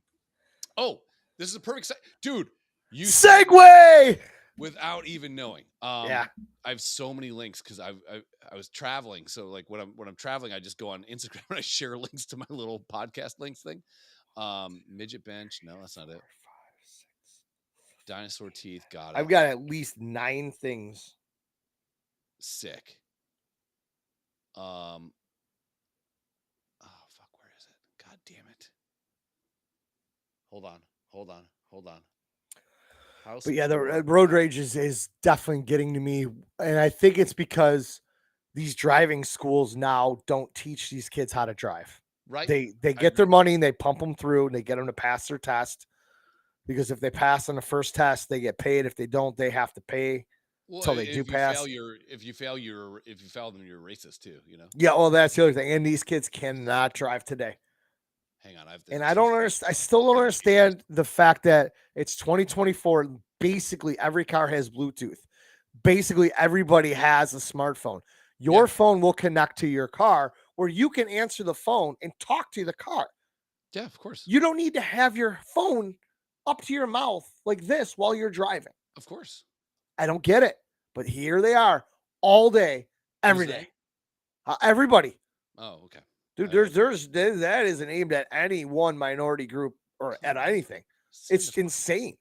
Oh, this is a perfect dude. You segue without even knowing. Yeah. I have so many links because I was traveling. So like when I'm traveling, I just go on Instagram and I share links to my little podcast links thing. Midget bench. No, that's not it. 4, 5, 6. Dinosaur teeth. Got it. I've got at least 9 things. Sick. Oh fuck, where is it? God damn it. Hold on. But yeah, the road rage is definitely getting to me. And I think it's because these driving schools now don't teach these kids how to drive. Right. They get their money and they pump them through and they get them to pass their test. Because if they pass on the first test, they get paid. If they don't, they have to pay until they do pass. If you fail them, you're racist too, you know? Yeah, well, that's the other thing. And these kids cannot drive today. Hang on. I still don't understand the fact that it's 2024. Basically, every car has Bluetooth. Basically, everybody has a smartphone. Your phone will connect to your car where you can answer the phone and talk to the car. Yeah, of course. You don't need to have your phone up to your mouth like this while you're driving. Of course. I don't get it. But here they are all day, every day. Everybody. Oh, okay. Dude, that isn't aimed at any one minority group or at anything. It's insane.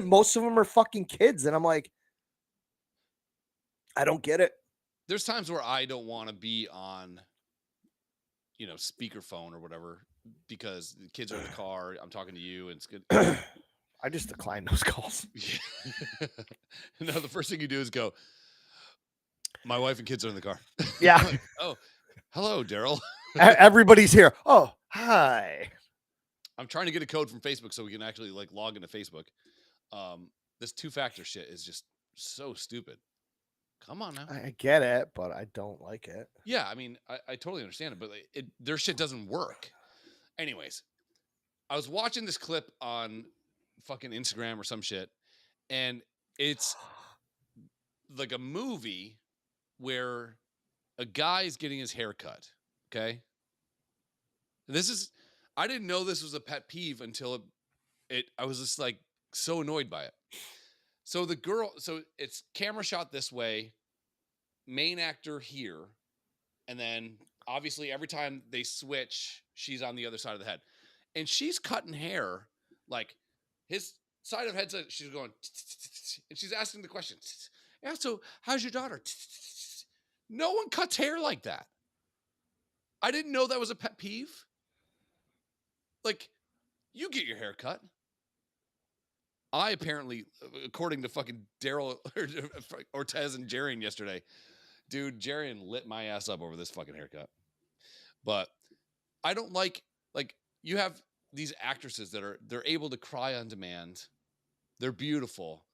Most of them are fucking kids. And I'm like, I don't get it. There's times where I don't want to be on, speakerphone or whatever, because the kids are in the car. I'm talking to you and it's good. I just decline those calls. No, the first thing you do is go, my wife and kids are in the car. Yeah. Like, oh, hello, Daryl. Everybody's here. Oh, hi. I'm trying to get a code from Facebook so we can actually log into Facebook. This 2-factor shit is just so stupid. Come on now. I get it, but I don't like it. Yeah, I mean, I totally understand it, but their shit doesn't work. Anyways, I was watching this clip on fucking Instagram or some shit, and it's like a movie where a guy is getting his hair cut. Okay. I didn't know this was a pet peeve until I was just so annoyed by it. So it's camera shot this way, main actor here, and then obviously every time they switch, she's on the other side of the head. And she's cutting hair, his side of headset, she's going, and she's asking the question. Yeah, so how's your daughter? No one cuts hair like that. I didn't know that was a pet peeve. You get your hair cut. I apparently, according to fucking Daryl Ortez and Jarian yesterday, dude, Jarian lit my ass up over this fucking haircut. But I don't you have these actresses they're able to cry on demand. They're beautiful,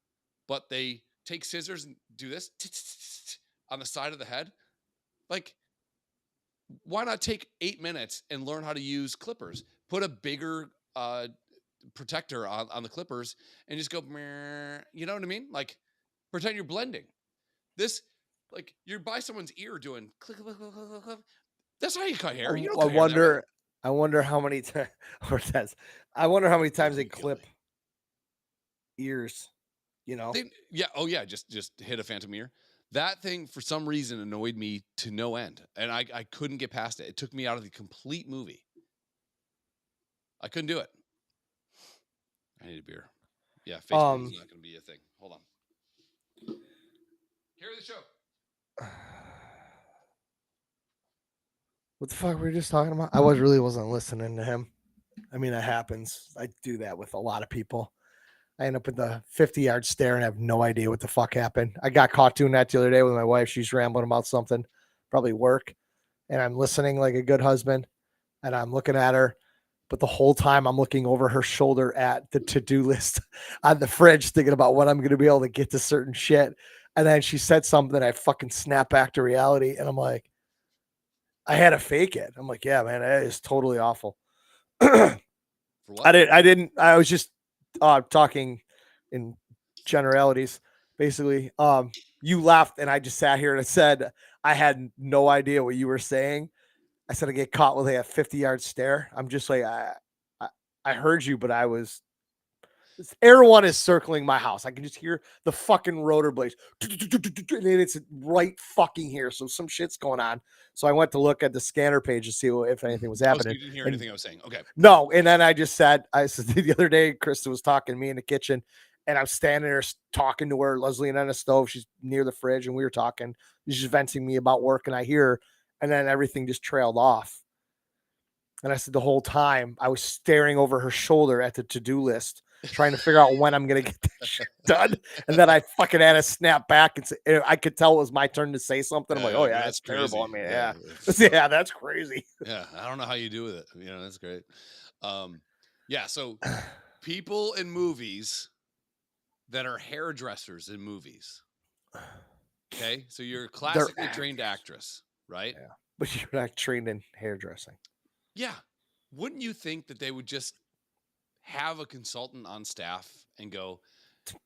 but they take scissors and do this on the side of the head. Why not take 8 minutes and learn how to use clippers? Put a bigger protector on the clippers and just go, you know what I mean? Pretend you're blending. This, like, you're by someone's ear doing click, click, click, click, click. That's how you cut hair. You don't cut hair that way. I wonder how many times, or says, I wonder how many times they clip ears, you know? Just hit a phantom ear. That thing, for some reason, annoyed me to no end, and I couldn't get past it. It took me out of the complete movie. I couldn't do it. I need a beer. Yeah, Facebook is not going to be a thing. Hold on. Here the show. What the fuck were we just talking about? I wasn't listening to him. I mean, that happens. I do that with a lot of people. I end up in the 50-yard stare and have no idea what the fuck happened. I got caught doing that the other day with my wife. She's rambling about something, probably work, and I'm listening like a good husband, and I'm looking at her, but the whole time I'm looking over her shoulder at the to-do list on the fridge, thinking about when I'm going to be able to get to certain shit. And then she said something, I fucking snap back to reality, and I'm like, I had to fake it. I'm like, yeah, man, that is totally awful. For what? I was just talking in generalities, basically. You laughed and I just sat here and I said, I had no idea what you were saying. I said, I get caught with a 50-yard stare. I'm just like, I heard you, but Air One is circling my house. I can just hear the fucking rotor blades. And it's right fucking here. So some shit's going on. So I went to look at the scanner page to see if anything was happening. So you didn't hear anything I was saying. Okay. No. And then I said the other day, Krista was talking to me in the kitchen and I'm standing there talking to her, Leslie, and on the stove. She's near the fridge and we were talking. She's just venting me about work and I hear her, and then everything just trailed off. And I said the whole time I was staring over her shoulder at the to-do list, trying to figure out when I'm going to get that shit done. And then I fucking had to snap back and say, I could tell it was my turn to say something. I'm like, oh yeah, that's terrible. I mean, yeah, that's crazy. Yeah. I don't know how you do with it. You know, that's great. So people in movies that are hairdressers in movies. Okay. So you're a classically trained actress, right? Yeah. But you're not trained in hairdressing. Yeah. Wouldn't you think that they would just have a consultant on staff and go,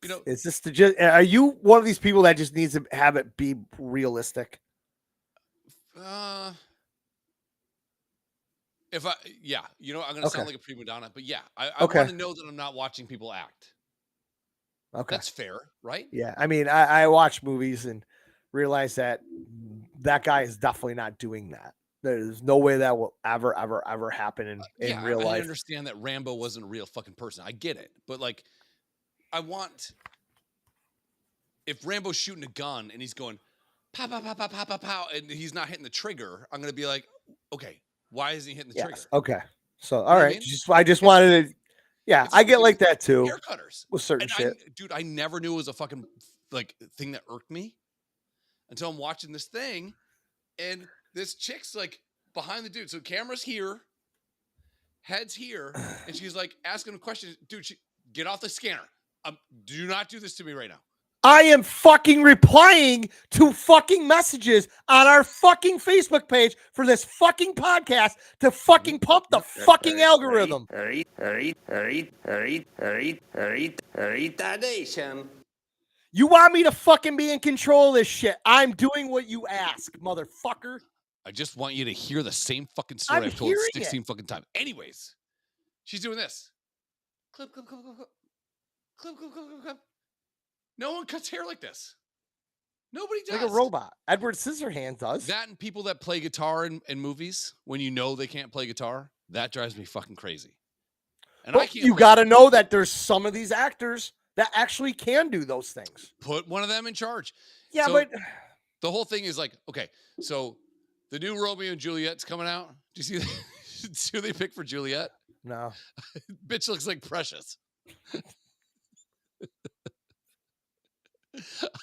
you know, is this are you one of these people that just needs to have it be realistic? I'm going to sound like a prima donna, but yeah, I want to know that I'm not watching people act. Okay. That's fair, right? Yeah. I mean, I watch movies and realize that guy is definitely not doing that. There's no way that will ever happen in real life. I understand that Rambo wasn't a real fucking person. I get it. But like, if Rambo's shooting a gun and he's going, pow, pow, pow, pow, pow, pow, pow, and he's not hitting the trigger, I'm going to be like, okay, why isn't he hitting the trigger? Okay. So, all right. I just wanted to, I get like that too. Hair cutters. With certain shit. I never knew it was a fucking like thing that irked me until I'm watching this thing and this chick's like behind the dude. So camera's here, head's here, and she's like asking him questions. Dude, get off the scanner. Do not do this to me right now. I am fucking replying to fucking messages on our fucking Facebook page for this fucking podcast to fucking pump the fucking algorithm. You want me to fucking be in control of this shit? I'm doing what you ask, motherfucker. I just want you to hear the same fucking story I've told 16 fucking times. Anyways, she's doing this. Clip, clip, clip, clip, clip. Clip, clip, clip, clip, clip. No one cuts hair like this. Nobody does. Like a robot. Edward Scissorhands does. That and people that play guitar in movies, when you know they can't play guitar, that drives me fucking crazy. And but you got to know that there's some of these actors that actually can do those things. Put one of them in charge. Yeah, but the whole thing is like, okay, so the new Romeo and Juliet's coming out. Do you see that? See who they picked for Juliet? No. Bitch looks like Precious.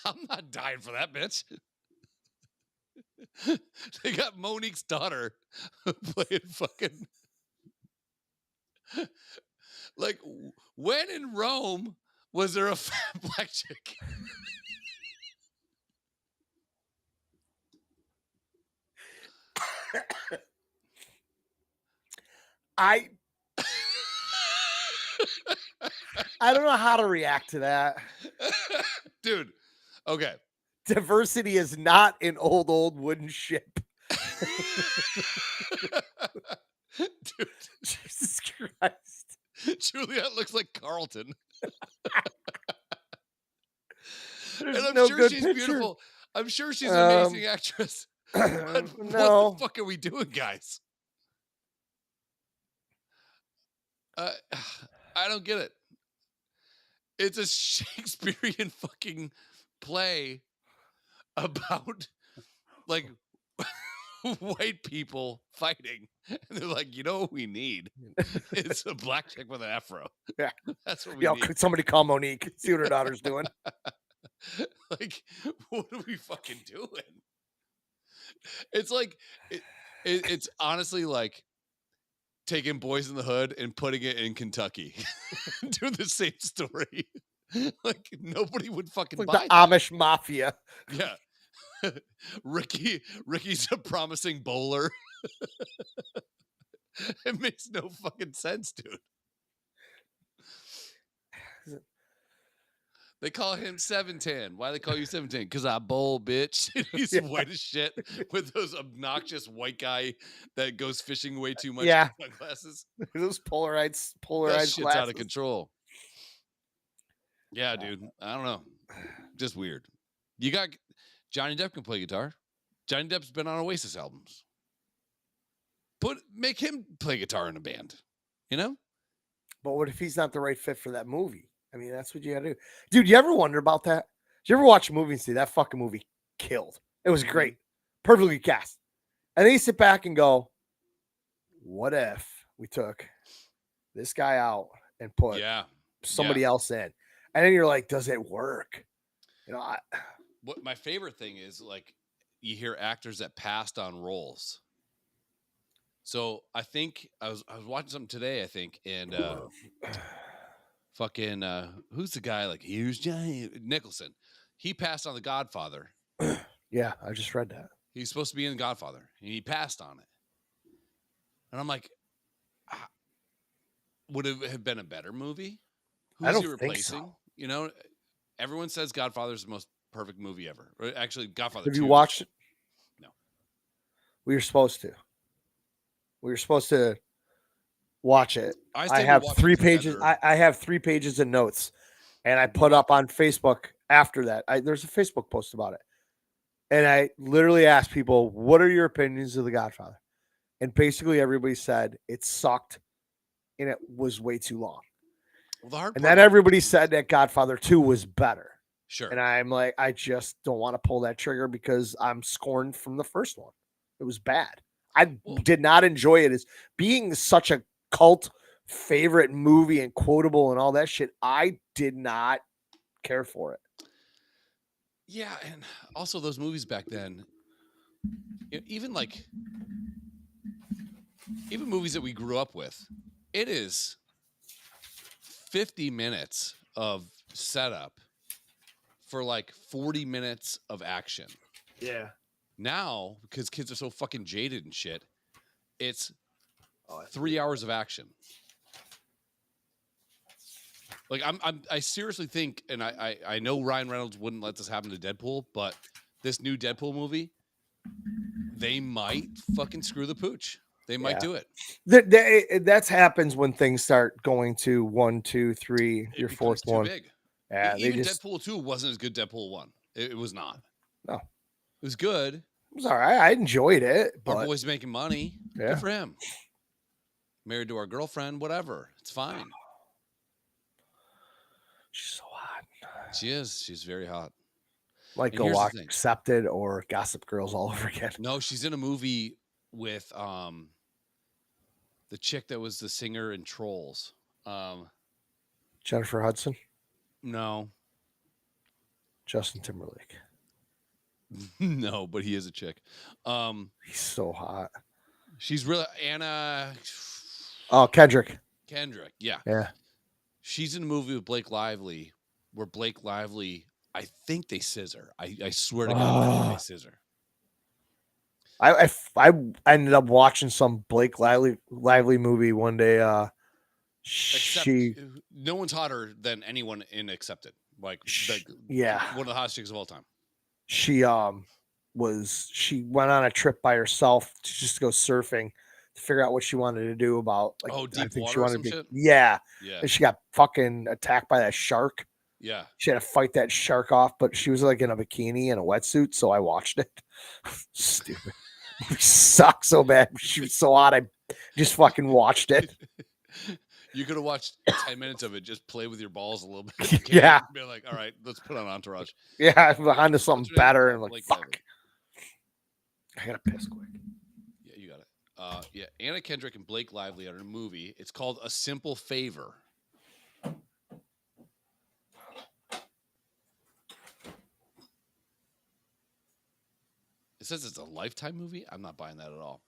I'm not dying for that bitch. They got Monique's daughter playing fucking like, when in Rome was there a fat black chick? I don't know how to react to that. Dude, Okay. Diversity is not an old wooden ship. Dude, Jesus Christ. Juliet looks like Carlton. There's And I'm no sure good she's picture. beautiful. I'm sure she's an amazing actress. But what the fuck are we doing, guys? I don't get it. It's a Shakespearean fucking play about like white people fighting. And they're like, you know what we need? It's a black chick with an afro. Yeah. That's what we Yo, need. could somebody call Monique? See what her daughter's doing. Like, what are we fucking doing? It's like it's honestly like taking Boys in the Hood and putting it in Kentucky. Doing the same story. Like nobody would fucking Like buy the that. Amish mafia. Yeah. Ricky's a promising bowler. It makes no fucking sense, dude. They call him 710. Why they call you 710? Because I bowl, bitch. He's white as shit with those obnoxious white guy that goes fishing way too much. Yeah. Sunglasses. Those polarized That shit's glasses. out of control. Yeah, dude. I don't know. Just weird. You got Johnny Depp can play guitar. Johnny Depp's been on Oasis albums. Make him play guitar in a band. You know? But what if he's not the right fit for that movie? I mean, that's what you gotta do. Dude, you ever wonder about that? Did you ever watch a movie and see that fucking movie killed? It was great. Perfectly cast. And then you sit back and go, what if we took this guy out and put somebody else in? And then you're like, does it work? You know, what my favorite thing is, like, you hear actors that passed on roles. So I think I was watching something today, I think, and fucking who's the guy, like, here's Johnny Nicholson. He passed on The Godfather. Yeah, I just read that. He's supposed to be in The Godfather, and he passed on it. And I'm like, would it have been a better movie? Who's he replacing? So. You know, everyone says Godfather is the most perfect movie ever. Actually, Godfather. Have you watched it? No. We were supposed to. We were supposed to watch it. I have 3 pages. I have 3 pages of notes, and I put up on Facebook after that. There's a Facebook post about it, and I literally asked people, "What are your opinions of The Godfather?" And basically, everybody said it sucked, and it was way too long. Well, and then everybody said that Godfather 2 was better. Sure. And I'm like, I just don't want to pull that trigger because I'm scorned from the first one. It was bad. I did not enjoy it as being such a cult favorite movie and quotable and all that shit. I did not care for it. Yeah, and also those movies back then, even movies that we grew up with, it is 50 minutes of setup for like 40 minutes of action. Yeah. Now, because kids are so fucking jaded and shit, it's 3 hours of action. Like I seriously think, and I know Ryan Reynolds wouldn't let this happen to Deadpool, but this new Deadpool movie, they might fucking screw the pooch. They might do it. That happens when things start going to 1, 2, 3, your fourth one. Big. Yeah, even Deadpool 2 wasn't as good as Deadpool 1. It was not. No. It was good. It was all right. I enjoyed it. But our boy's making money. Yeah. Good for him. Married to our girlfriend, whatever. It's fine. She's so hot. She is. She's very hot. Like Go Walk Accepted or Gossip Girls all over again. No, she's in a movie with the chick that was the singer in Trolls. Jennifer Hudson? No. Justin Timberlake. No, but he is a chick. He's so hot. She's really Anna. Oh, Kendrick, yeah. Yeah. She's in a movie with Blake Lively, where Blake Lively, I think they scissor. I swear to God, I think they scissor. I ended up watching some Blake Lively movie one day. Except She, no one's hotter than anyone in Accepted. Like yeah, one of the hottest chicks of all time. she went on a trip by herself to just go surfing to figure out what she wanted to do about like I Deep think she water or wanted some to be shit. yeah. Yeah, And she got fucking attacked by that shark. yeah. She had to fight that shark off, but she was like in a bikini and a wetsuit, so I watched it. Stupid. It sucked so bad. She was so hot. I just fucking watched it. You could have watched 10 minutes of it. Just play with your balls a little bit. Yeah. Be like, all right, let's put on Entourage. Yeah, behind to something What's her name? better and like Blake fuck. Lively. I gotta piss quick. Yeah, you got it. Yeah, Anna Kendrick and Blake Lively are in a movie. It's called A Simple Favor. It says it's a Lifetime movie. I'm not buying that at all.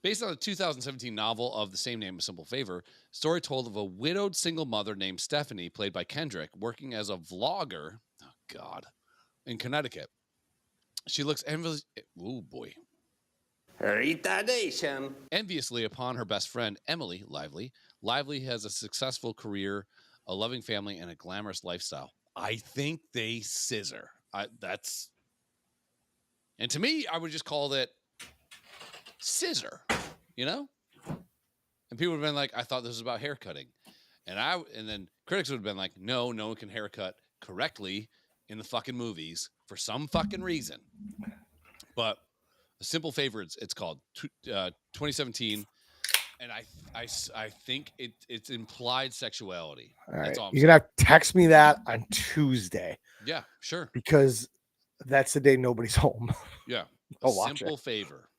Based on a 2017 novel of the same name, A Simple Favor, story told of a widowed single mother named Stephanie, played by Kendrick, working as a vlogger. Oh God, in Connecticut. She looks Retardation. enviously upon her best friend, Emily Lively. Lively has a successful career, a loving family, and a glamorous lifestyle. I think they scissor. And to me, I would just call it scissor, you know? And people would have been like, I thought this was about haircutting. And then critics would have been like, no one can haircut correctly in the fucking movies for some fucking reason. But A Simple Favor, it's called 2017. And I think it's implied sexuality. All That's right. all I'm You're saying. gonna have to text me that on Tuesday Yeah, sure. because that's the day nobody's home. Yeah. I'll watch Simple it. Favor.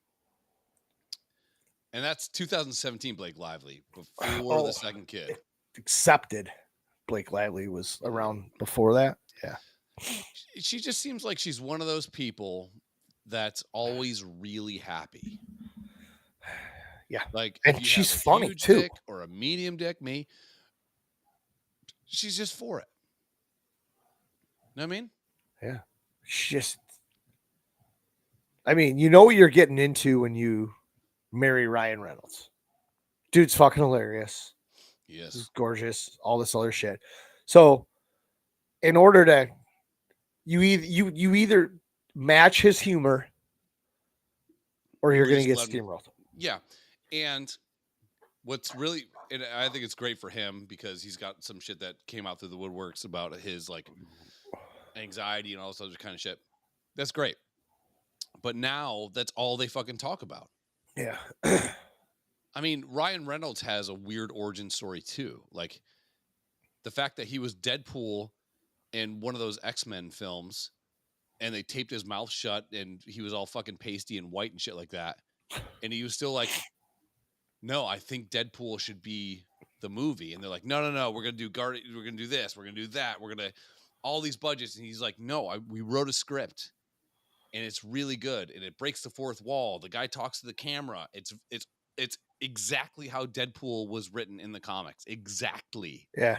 And that's 2017 Blake Lively before the second kid. Accepted. Blake Lively was around before that. Yeah. She just seems like she's one of those people that's always really happy. Yeah. Like, And if you she's have a funny, huge too. dick or a medium dick, she's just for it. Know what I mean? Yeah. She just, I mean, you know what you're getting into when you marry Ryan Reynolds. Dude's fucking hilarious. Yes. He's gorgeous. All this other shit. So, in order to, you either match his humor, or you're Or going to just get let him- steamrolled. Yeah. And what's really, and I think it's great for him because he's got some shit that came out through the woodworks about his like anxiety and all this other kind of shit. That's great. But now that's all they fucking talk about. Yeah. I mean, Ryan Reynolds has a weird origin story too. Like the fact that he was Deadpool in one of those X-Men films and they taped his mouth shut and he was all fucking pasty and white and shit like that. And he was still like, no, I think Deadpool should be the movie. And they're like, no, we're going to do we're going to do this. We're going to do that. We're going to all these budgets. And he's like, no, we wrote a script and it's really good. And it breaks the fourth wall. The guy talks to the camera. It's exactly how Deadpool was written in the comics. Exactly. Yeah.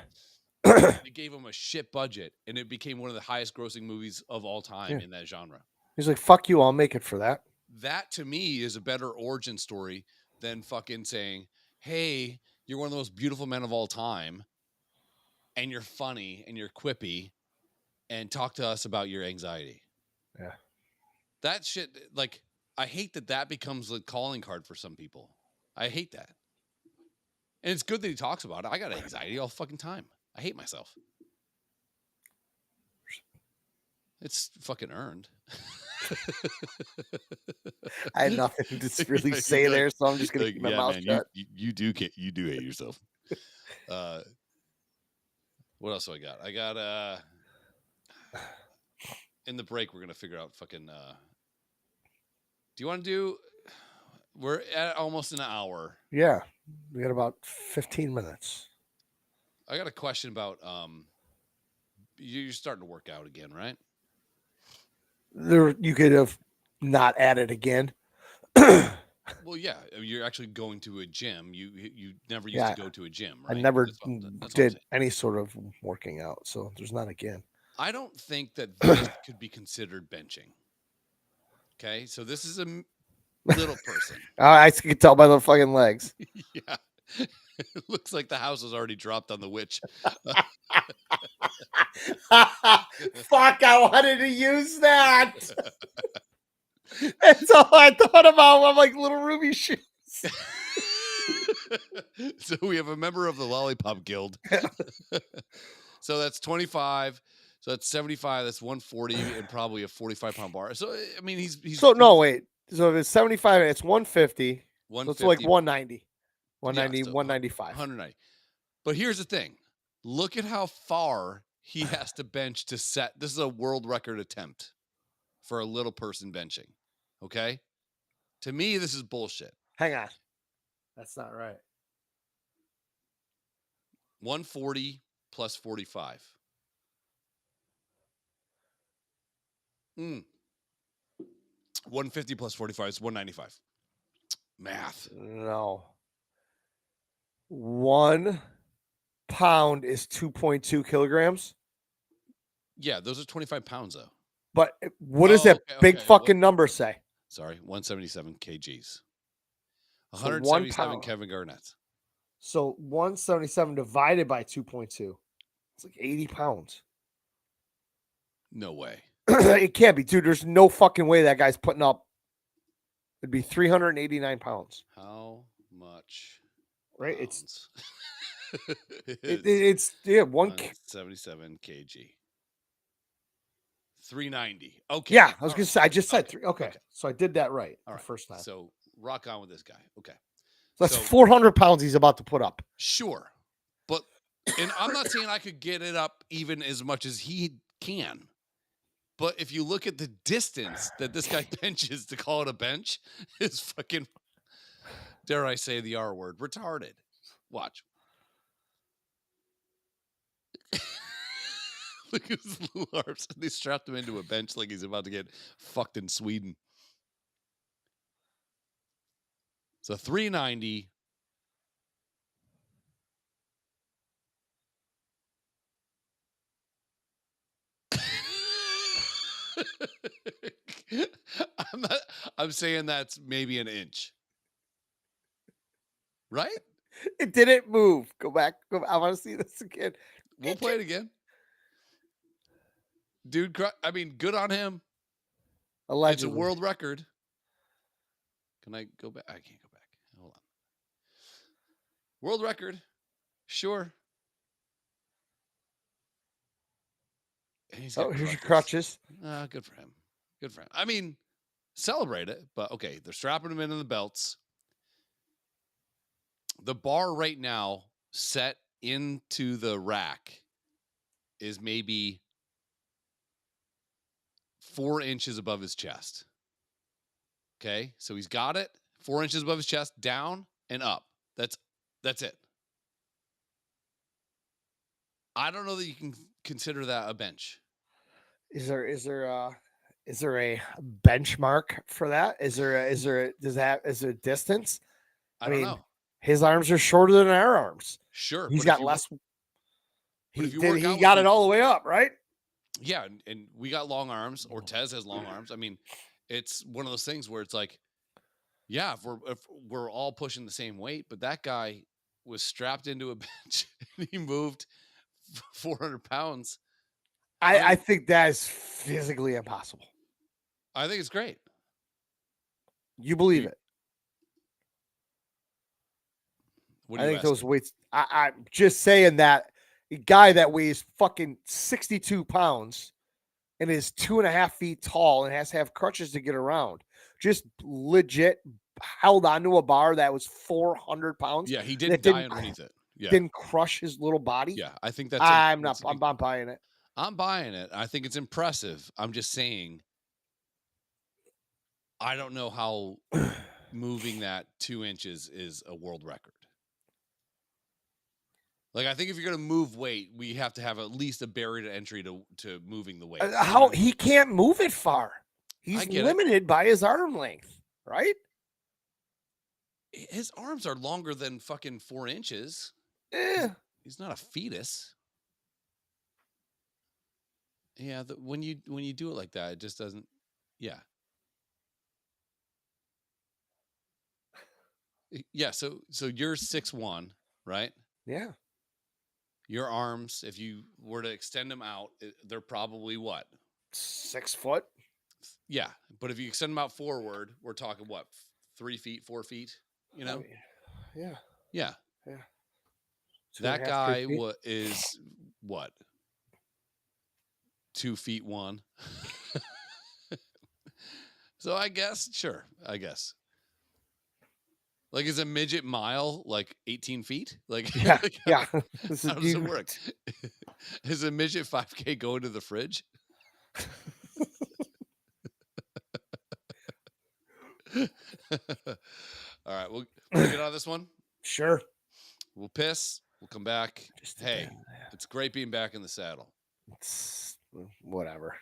They gave him a shit budget and it became one of the highest grossing movies of all time in that genre. He's like, fuck you, I'll make it for that. That to me is a better origin story than fucking saying, hey, you're one of the most beautiful men of all time and you're funny and you're quippy and talk to us about your anxiety. Yeah. That shit, like, I hate that becomes a calling card for some people. I hate that. And it's good that he talks about it. I got anxiety all fucking time. I hate myself. It's fucking earned. I had nothing to really say there, so I'm just gonna keep my mouth shut. You do hate yourself. What else do I got? I got in the break we're gonna figure out fucking do you want to do we're at almost an hour. Yeah. We got about 15 minutes. I got a question about you're starting to work out again, right? There, you could have not added again. Well, yeah, you're actually going to a gym. You never used to go to a gym, right? I never That's all I'm did saying. any sort of working out, so there's not again. I don't think that this could be considered benching. Okay, so this is a little person. I could tell by the fucking legs. Yeah, It looks like the house was already dropped on the witch. Fuck, I wanted to use that. That's all I thought about. I'm like little ruby shoes. So we have a member of the Lollipop Guild. So that's 25. So that's 75. That's 140 and probably a 45-pound bar. So I mean, he's So no, wait. So if it's 75, it's 150. So it's like 150. 190. 190, Yeah, so 195. 190. But here's the thing. Look at how far he has to bench to set. This is a world record attempt for a little person benching. Okay? To me, this is bullshit. Hang on. That's not right. 140 plus 45. 150 plus 45 is 195. Math. No. 1 pound is 2.2 kilograms. Yeah, those are 25 pounds, though. But what does that big fucking number say? Sorry, 177 kgs. So 177 Kevin Garnett. So 177 divided by 2.2. It's like 80 pounds. No way. It can't be, dude. There's no fucking way that guy's putting up. It'd be 389 pounds. How much? Right? Pounds? It's 177 kg. 390. Okay. Yeah, I was gonna say. I just said okay. 3. Okay. So I did that right All the right. first time. So rock on with this guy. Okay. So that's 400 pounds he's about to put up. Sure. But, and I'm not saying I could get it up even as much as he can. But if you look at the distance that this guy benches to call it a bench, is fucking, dare I say the R word, retarded. Watch. Look at his little arms. They strapped him into a bench like he's about to get fucked in Sweden. So 390. I'm saying that's maybe an inch. Right? It didn't move. Go back. I want to see this again. We'll play it again. Dude, I mean, good on him. Allegedly. It's a world record. Can I go back? I can't go back. Hold on. World record. Sure. Here's your crutches. Good for him. Good for him. I mean, celebrate it, but okay, they're strapping him into the belts. The bar right now set into the rack is maybe 4 inches above his chest. Okay, so he's got it 4 inches above his chest, down and up. That's it. I don't know that you can consider that a bench. Is there a benchmark for that? Is there a distance? I don't know. His arms are shorter than our arms. Sure, he's got less. He got got it all the way up, right? Yeah, and we got long arms. Ortez has long arms. I mean, it's one of those things where it's like, yeah, if we're all pushing the same weight, but that guy was strapped into a bench and he moved 400 pounds. I think that is physically impossible. I think it's great. You believe it? What I think asking? those weights. I'm just saying that a guy that weighs fucking 62 pounds and is 2.5 feet tall and has to have crutches to get around, just legit held onto a bar that was 400 pounds. Yeah, he didn't die underneath it. Yeah, didn't crush his little body. Yeah, I think that's. I'm not buying it. I'm buying it. I think it's impressive. I'm just saying, I don't know how moving that 2 inches is a world record. Like, I think if you're going to move weight, we have to have at least a barrier to entry to moving the weight. How he can't move it far. He's limited by his arm length, right? His arms are longer than fucking 4 inches. He's not a fetus. Yeah, when you do it like that, it just doesn't. Yeah. Yeah. So you're 6'1", right? Yeah. Your arms, if you were to extend them out, they're probably what? 6 foot. Yeah, but if you extend them out forward, we're talking what? 3 feet, 4 feet? You I know? mean, yeah. Yeah. Yeah. 2 and a That half, 3 guy feet. is what? 2 feet 1. So I guess, sure. I guess. Like, is a midget mile like 18 feet? Like, Yeah. like, Yeah. This is how does it work? Is a midget 5K going to the fridge? All right, we'll get on this one. Sure. We'll piss. We'll come back. Just a Hey, bit, yeah. it's great being back in the saddle. It's whatever.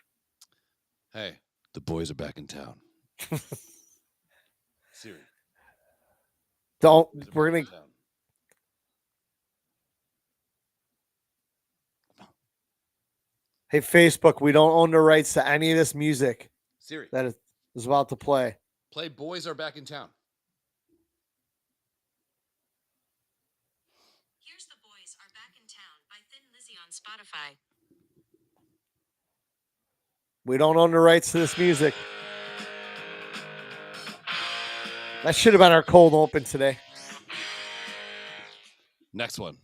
Hey, the boys are back in town. Siri. Don't. boys are We're back in gonna. town. Hey, Facebook. We don't own the rights to any of this music Siri, that is about to play. play "Boys Are Back in Town." Here's The Boys Are Back in Town by Thin Lizzy on Spotify. We don't own the rights to this music. That should have been our cold open today. Next one.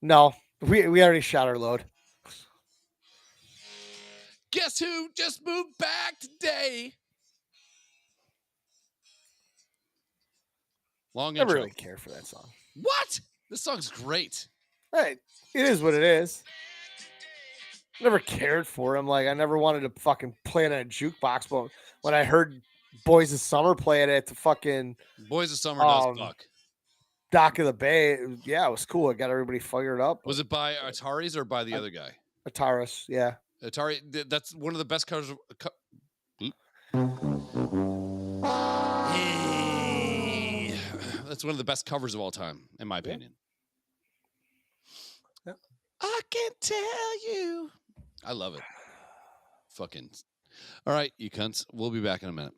No, we already shot our load. Guess who just moved back today? Long I intro. really care for that song. What? This song's great. Hey, it is what it is. Never cared for him. Like I never wanted to fucking play it in a jukebox, but when I heard Boys of Summer play it at the fucking Boys of Summer does fuck. Dock of the Bay, yeah, it was cool. It got everybody fired up. Was it by Atari's or by the other guy? Ataris, yeah. Atari. That's one of the best covers. That's one of the best covers of all time, in my opinion. Yeah. I can tell you. I love it. Fucking. All right, you cunts. We'll be back in a minute.